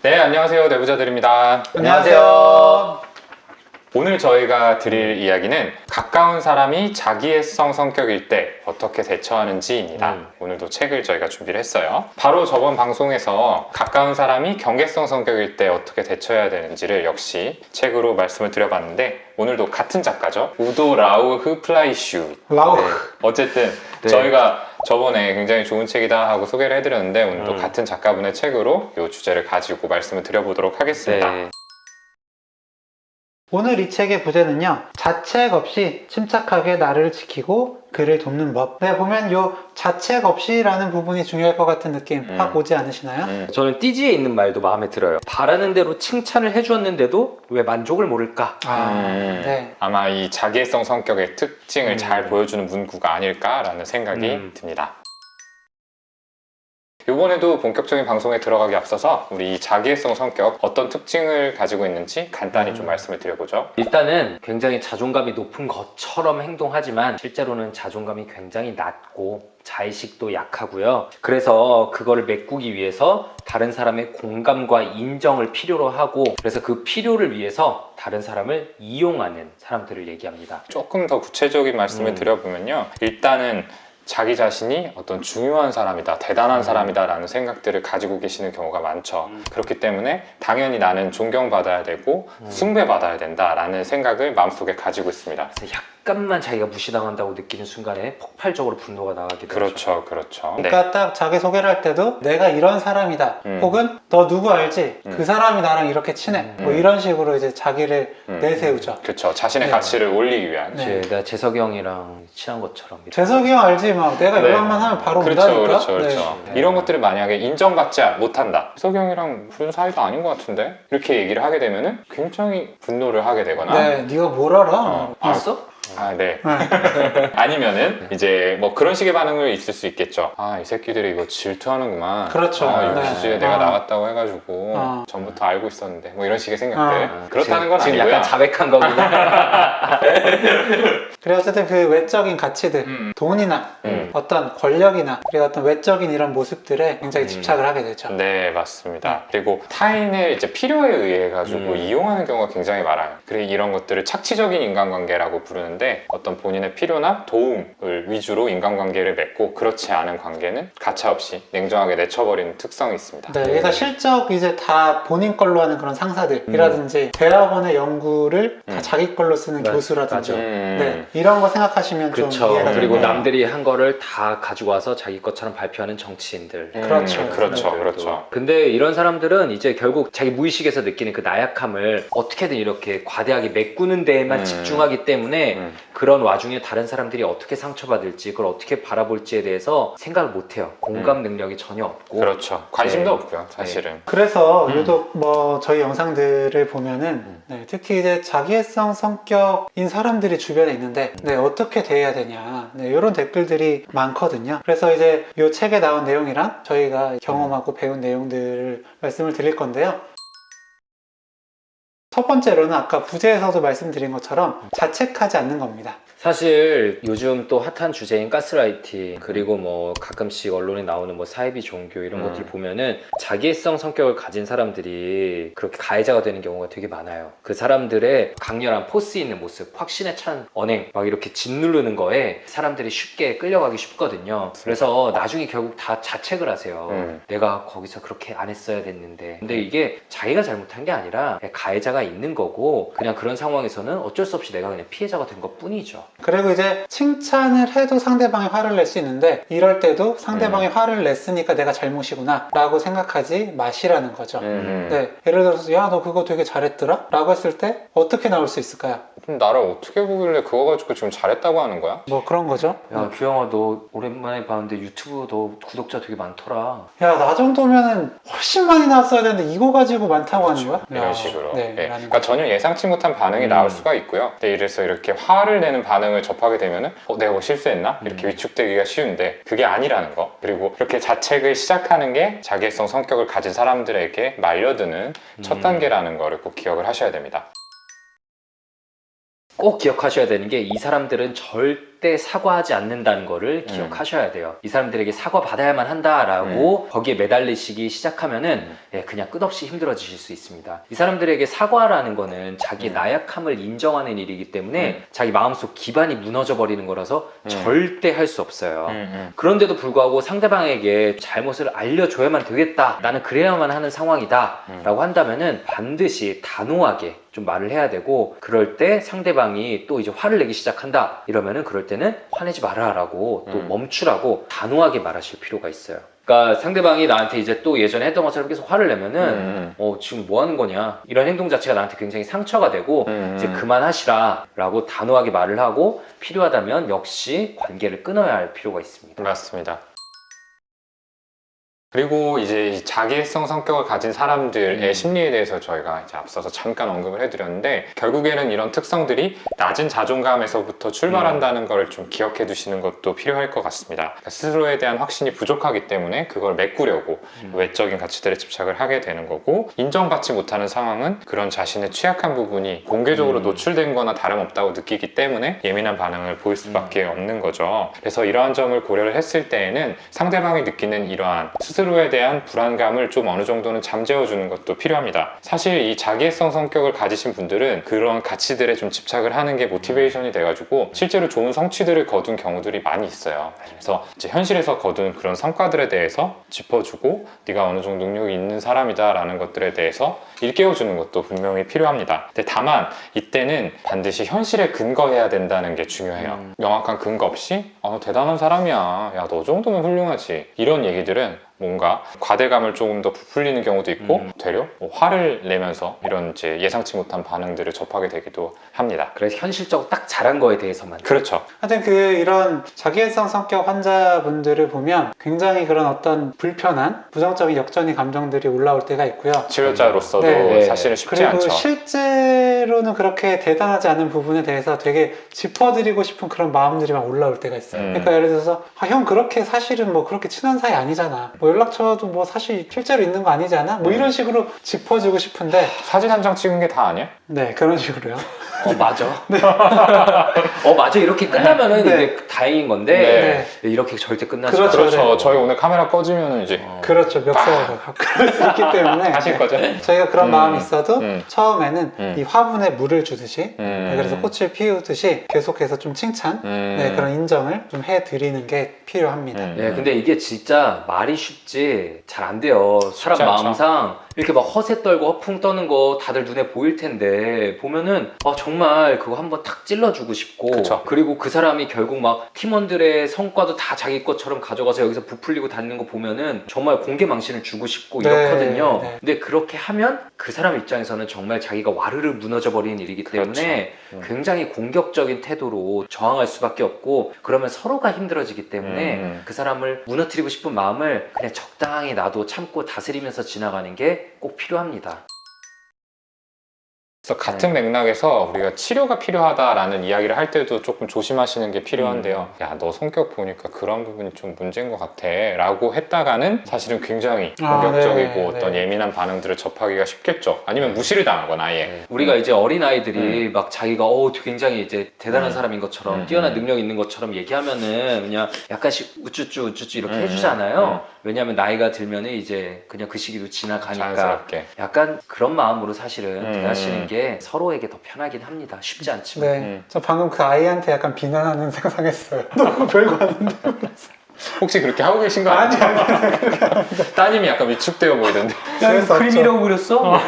네, 안녕하세요. 내부자들입니다. 안녕하세요. 오늘 저희가 드릴 이야기는 가까운 사람이 자기애성 성격일 때 어떻게 대처하는지입니다. 오늘도 책을 저희가 준비를 했어요. 바로 저번 방송에서 가까운 사람이 경계성 성격일 때 어떻게 대처해야 되는지를 역시 책으로 말씀을 드려봤는데 오늘도 같은 작가죠. 우도 라우흐 플라이슈. 라우흐. 네, 어쨌든 네. 저희가 저번에 굉장히 좋은 책이다 하고 소개를 해드렸는데 오늘도 같은 작가분의 책으로 이 주제를 가지고 말씀을 드려보도록 하겠습니다. 네. 오늘 이 책의 부제는요, 자책 없이 침착하게 나를 지키고 그를 돕는 법. 네, 보면 요 자책 없이라는 부분이 중요할 것 같은 느낌 확 오지 않으시나요? 저는 띠지에 있는 말도 마음에 들어요. 바라는 대로 칭찬을 해주었는데도 왜 만족을 모를까? 네. 아마 이 자기애성 성격의 특징을 잘 보여주는 문구가 아닐까라는 생각이 듭니다. 이번에도 본격적인 방송에 들어가기 앞서서 우리 이 자기애성 성격 어떤 특징을 가지고 있는지 간단히 좀 말씀을 드려보죠. 일단은 굉장히 자존감이 높은 것처럼 행동하지만 실제로는 자존감이 굉장히 낮고 자의식도 약하고요. 그래서 그거를 메꾸기 위해서 다른 사람의 공감과 인정을 필요로 하고, 그래서 그 필요를 위해서 다른 사람을 이용하는 사람들을 얘기합니다. 조금 더 구체적인 말씀을 드려보면요, 일단은 자기 자신이 어떤 중요한 사람이다, 대단한 사람이다 라는 생각들을 가지고 계시는 경우가 많죠. 그렇기 때문에 당연히 나는 존경받아야 되고 숭배받아야 된다라는 생각을 마음속에 가지고 있습니다. 그래서 약간만 자기가 무시당한다고 느끼는 순간에 폭발적으로 분노가 나가기도 하죠. 그렇죠. 그러니까 딱 자기소개를 할 때도 내가 이런 사람이다, 혹은 너 누구 알지? 그 사람이 나랑 이렇게 친해. 뭐 이런 식으로 이제 자기를 내세우죠. 그렇죠. 자신의 네. 가치를 올리기 위한. 네. 내가 재석이 형이랑 친한 것처럼. 재석이 형 알지? 막 내가 네. 연락만 하면 바로 그렇죠, 온다니까? 그렇죠. 네. 이런 것들을 만약에 인정받지 못한다. 재석이 형이랑 무슨 사이도 아닌 것 같은데? 이렇게 얘기를 하게 되면은 굉장히 분노를 하게 되거나. 네, 네가 뭘 알아? 봤어? 네. 아니면은 이제 뭐 그런 식의 반응을 있을 수 있겠죠. 이 새끼들이 이거 질투하는구만. 그렇죠. 유퀴즈에 네. 내가 나갔다고 해가지고 전부터 알고 있었는데 뭐 이런 식의 생각들. 그렇다는 건 지금 아니고요. 약간 자백한 거구나. 그래 어쨌든 그 외적인 가치들, 돈이나 어떤 권력이나 그리고 어떤 외적인 이런 모습들에 굉장히 집착을 하게 되죠. 네, 맞습니다. 그리고 타인의 이제 필요에 의해 가지고 이용하는 경우가 굉장히 많아요. 그리고 이런 것들을 착취적인 인간관계라고 부르는데, 어떤 본인의 필요나 도움을 위주로 인간관계를 맺고 그렇지 않은 관계는 가차없이 냉정하게 내쳐버리는 특성이 있습니다. 네, 그래서 실적 이제 다 본인 걸로 하는 그런 상사들이라든지 대학원의 연구를 다 자기 걸로 쓰는 교수라든지 네, 이런 거 생각하시면 좀 그렇죠. 이해가 그리고 됩니다. 남들이 한 거를 다 가지고 와서 자기 것처럼 발표하는 정치인들. 그렇죠. 근데 이런 사람들은 이제 결국 자기 무의식에서 느끼는 그 나약함을 어떻게든 이렇게 과대하게 메꾸는 데에만 집중하기 때문에 그런 와중에 다른 사람들이 어떻게 상처받을지, 그걸 어떻게 바라볼지에 대해서 생각을 못해요. 공감 능력이 전혀 없고. 그렇죠. 관심도 네. 없고요, 사실은. 그래서 유독 뭐 저희 영상들을 보면은 네, 특히 이제 자기애성 성격인 사람들이 주변에 있는데 네, 어떻게 대해야 되냐, 네, 이런 댓글들이 많거든요. 그래서 이제 이 책에 나온 내용이랑 저희가 경험하고 배운 내용들을 말씀을 드릴 건데요. 첫 번째로는 아까 부제에서도 말씀드린 것처럼 자책하지 않는 겁니다. 사실 요즘 또 핫한 주제인 가스라이팅, 그리고 뭐 가끔씩 언론에 나오는 뭐 사이비 종교 이런 것들 보면은 자기애성 성격을 가진 사람들이 그렇게 가해자가 되는 경우가 되게 많아요. 그 사람들의 강렬한 포스 있는 모습, 확신에 찬 언행, 막 이렇게 짓누르는 거에 사람들이 쉽게 끌려가기 쉽거든요. 그래서 나중에 결국 다 자책을 하세요. 내가 거기서 그렇게 안 했어야 됐는데. 근데 이게 자기가 잘못한 게 아니라 가해자가 있는 거고, 그냥 그런 상황에서는 어쩔 수 없이 내가 그냥 피해자가 된 것 뿐이죠. 그리고 이제 칭찬을 해도 상대방이 화를 낼 수 있는데 이럴 때도 상대방이 화를 냈으니까 내가 잘못이구나 라고 생각하지 마시라는 거죠. 네, 예를 들어서 야, 너 그거 되게 잘했더라? 라고 했을 때 어떻게 나올 수 있을까요? 그럼 나를 어떻게 보길래 그거 가지고 지금 잘했다고 하는 거야? 뭐 그런 거죠. 야, 규영아, 너 오랜만에 봤는데 유튜브 너 구독자 되게 많더라. 야, 나 정도면은 훨씬 많이 나왔어야 되는데 이거 가지고 많다고 하는 거야? 이런 야, 식으로. 네, 네. 라는 그러니까 전혀 예상치 못한 반응이 나올 수가 있고요. 근데 이래서 이렇게 화를 내는 반응을 접하게 되면은 내가 뭐 실수했나? 이렇게 위축되기가 쉬운데 그게 아니라는 거. 그리고 이렇게 자책을 시작하는 게 자기애성 성격을 가진 사람들에게 말려드는 첫 단계라는 거를 꼭 기억을 하셔야 됩니다. 꼭 기억하셔야 되는 게, 이 사람들은 절대 절대 사과하지 않는다는 거를 기억하셔야 돼요. 이 사람들에게 사과받아야만 한다라고 거기에 매달리시기 시작하면은 그냥 끝없이 힘들어지실 수 있습니다. 이 사람들에게 사과라는 거는 자기의 나약함을 인정하는 일이기 때문에 자기 마음속 기반이 무너져 버리는 거라서 절대 할 수 없어요. 그런데도 불구하고 상대방에게 잘못을 알려줘야만 되겠다, 나는 그래야만 하는 상황이다 라고 한다면은 반드시 단호하게 좀 말을 해야 되고, 그럴 때 상대방이 또 이제 화를 내기 시작한다 이러면은 그럴 때는 화내지 마라 라고 또 멈추라고 단호하게 말하실 필요가 있어요. 그러니까 상대방이 나한테 이제 또 예전에 했던 것처럼 계속 화를 내면은 지금 뭐 하는 거냐, 이런 행동 자체가 나한테 굉장히 상처가 되고 이제 그만하시라 라고 단호하게 말을 하고, 필요하다면 역시 관계를 끊어야 할 필요가 있습니다. 맞습니다. 그리고 이제 이 자기애성 성격을 가진 사람들의 심리에 대해서 저희가 이제 앞서서 잠깐 언급을 해드렸는데, 결국에는 이런 특성들이 낮은 자존감에서부터 출발한다는 걸 좀 기억해 두시는 것도 필요할 것 같습니다. 그러니까 스스로에 대한 확신이 부족하기 때문에 그걸 메꾸려고 외적인 가치들에 집착을 하게 되는 거고, 인정받지 못하는 상황은 그런 자신의 취약한 부분이 공개적으로 노출된 거나 다름없다고 느끼기 때문에 예민한 반응을 보일 수밖에 없는 거죠. 그래서 이러한 점을 고려를 했을 때에는 상대방이 느끼는 이러한 스스로에 대한 불안감을 좀 어느 정도는 잠재워주는 것도 필요합니다. 사실 이 자기애성 성격을 가지신 분들은 그런 가치들에 좀 집착을 하는 게 모티베이션이 돼가지고 실제로 좋은 성취들을 거둔 경우들이 많이 있어요. 그래서 이제 현실에서 거둔 그런 성과들에 대해서 짚어주고, 네가 어느 정도 능력이 있는 사람이다 라는 것들에 대해서 일깨워주는 것도 분명히 필요합니다. 근데 다만 이때는 반드시 현실에 근거해야 된다는 게 중요해요. 명확한 근거 없이 너 대단한 사람이야, 야 너 정도면 훌륭하지, 이런 얘기들은 뭔가 과대감을 조금 더 부풀리는 경우도 있고 되려 화를 내면서 이런 이제 예상치 못한 반응들을 접하게 되기도 합니다. 그래서 현실적으로 딱 잘한 거에 대해서만. 그렇죠. 하여튼 이런 자기애성 성격 환자분들을 보면 굉장히 그런 어떤 불편한 부정적인 역전의 감정들이 올라올 때가 있고요. 치료자로서도 네. 사실은 쉽지 그리고 않죠. 실제로는 그렇게 대단하지 않은 부분에 대해서 되게 짚어드리고 싶은 그런 마음들이 막 올라올 때가 있어요. 그러니까 예를 들어서 형 그렇게 사실은 뭐 그렇게 친한 사이 아니잖아, 뭐 연락처도 뭐 사실 실제로 있는 거 아니잖아, 뭐 이런 식으로 짚어주고 싶은데 사진 한 장 찍은 게 다 아니야? 네, 그런 식으로요. 맞아. 맞아. 이렇게 끝나면은 네. 이게 다행인 건데 네. 이렇게 절대 끝나지 그렇죠. 않아요. 그렇죠. 저희 오늘 카메라 꺼지면 이제 그렇죠. 멱살가 그럴 수 있기 때문에 하실 거죠? 저희가 그런 마음이 있어도 처음에는 음. 이 화분에 물을 주듯이 네, 그래서 꽃을 피우듯이 계속해서 좀 칭찬, 네, 그런 인정을 좀 해드리는 게 필요합니다. 네, 근데 이게 진짜 말이 쉽지 잘 안 돼요. 사람 쉽지 않죠. 마음상 이렇게 막 허세 떨고 허풍 떠는 거 다들 눈에 보일 텐데, 보면은 정말 그거 한번 탁 찔러주고 싶고, 그쵸. 그리고 그 사람이 결국 막 팀원들의 성과도 다 자기 것처럼 가져가서 여기서 부풀리고 다니는 거 보면은 정말 공개망신을 주고 싶고 네, 이렇거든요. 네. 근데 그렇게 하면 그 사람 입장에서는 정말 자기가 와르르 무너져 버리는 일이기 때문에 굉장히 공격적인 태도로 저항할 수밖에 없고, 그러면 서로가 힘들어지기 때문에 그 사람을 무너뜨리고 싶은 마음을 그냥 적당히 나도 참고 다스리면서 지나가는 게 꼭 필요합니다. 그래서 같은 맥락에서 우리가 치료가 필요하다라는 이야기를 할 때도 조금 조심하시는 게 필요한데요. 야, 너 성격 보니까 그런 부분이 좀 문제인 것 같아 라고 했다가는 사실은 굉장히 공격적이고 네, 어떤 네. 예민한 반응들을 접하기가 쉽겠죠. 아니면 무시를 당한 건 아예. 우리가 이제 어린아이들이 막 자기가 굉장히 이제 대단한 사람인 것처럼 뛰어난 능력이 있는 것처럼 얘기하면은 그냥 약간씩 우쭈쭈 이렇게 해주잖아요. 왜냐하면 나이가 들면은 이제 그냥 그 시기도 지나가니까 자연스럽게. 약간 그런 마음으로 사실은 대하시는 게 서로에게 더 편하긴 합니다. 쉽지 않지만. 네, 저 방금 그 아이한테 약간 비난하는 상상했어요. 너무 별거 아닌데. 혹시 그렇게 하고 계신 거 아니죠? 따님이 약간 위축되어 보이던데. 그래서 크림이라고 그렸어?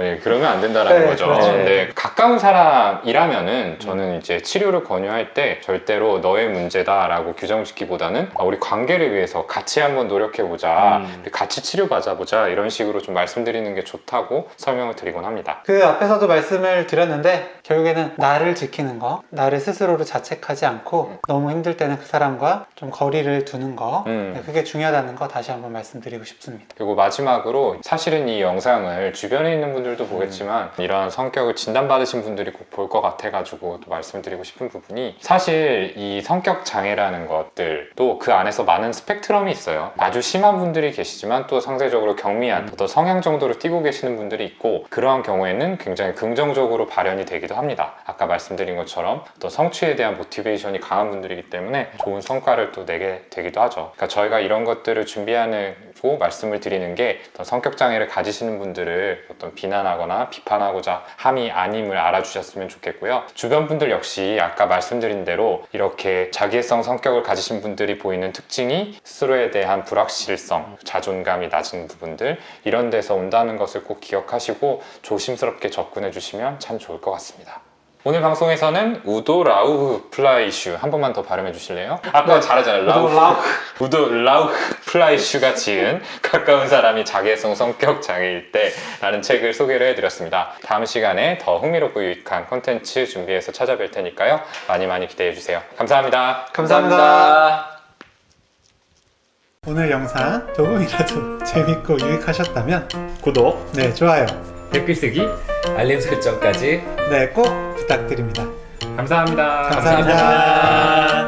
예, 그러면 안 된다라는 네, 거죠. 그렇죠. 근데 가까운 사람이라면은 저는 이제 치료를 권유할 때 절대로 너의 문제다라고 규정짓기보다는 우리 관계를 위해서 같이 한번 노력해보자, 우리 같이 치료받아보자, 이런 식으로 좀 말씀드리는 게 좋다고 설명을 드리곤 합니다. 그 앞에서도 말씀을 드렸는데 결국에는 나를 지키는 거, 나를 스스로를 자책하지 않고 너무 힘들 때는 그 사람과 좀 거리를 두는 거, 네, 그게 중요하다는 거 다시 한번 말씀드리고 싶습니다. 그리고 마지막 마지막으로 사실은 이 영상을 주변에 있는 분들도 보겠지만 이런 성격을 진단받으신 분들이 꼭 볼 것 같아가지고 또 말씀드리고 싶은 부분이, 사실 이 성격 장애라는 것들도 그 안에서 많은 스펙트럼이 있어요. 아주 심한 분들이 계시지만 또 상대적으로 경미한 어떤 성향 정도로 띄고 계시는 분들이 있고, 그러한 경우에는 굉장히 긍정적으로 발현이 되기도 합니다. 아까 말씀드린 것처럼 또 성취에 대한 모티베이션이 강한 분들이기 때문에 좋은 성과를 또 내게 되기도 하죠. 그러니까 저희가 이런 것들을 준비하고 말씀을 드리는 게 어떤 성격 장애를 가지시는 분들을 어떤 비난하거나 비판하고자 함이 아님을 알아주셨으면 좋겠고요. 주변 분들 역시 아까 말씀드린 대로 이렇게 자기애성 성격을 가지신 분들이 보이는 특징이 스스로에 대한 불확실성, 자존감이 낮은 부분들, 이런 데서 온다는 것을 꼭 기억하시고 조심스럽게 접근해 주시면 참 좋을 것 같습니다. 오늘 방송에서는 우도 라우흐 플라이슈, 한 번만 더 발음해 주실래요? 아까 잘하잖아요. 우도 라우흐 플라이슈가 지은 가까운 사람이 자기애성 성격 장애일 때 라는 책을 소개를 해드렸습니다. 다음 시간에 더 흥미롭고 유익한 콘텐츠 준비해서 찾아뵐 테니까요. 많이 많이 기대해 주세요. 감사합니다. 감사합니다. 오늘 영상 조금이라도 재밌고 유익하셨다면 구독, 네, 좋아요. 댓글 쓰기, 알림 설정까지 네, 꼭 부탁드립니다. 감사합니다. 감사합니다.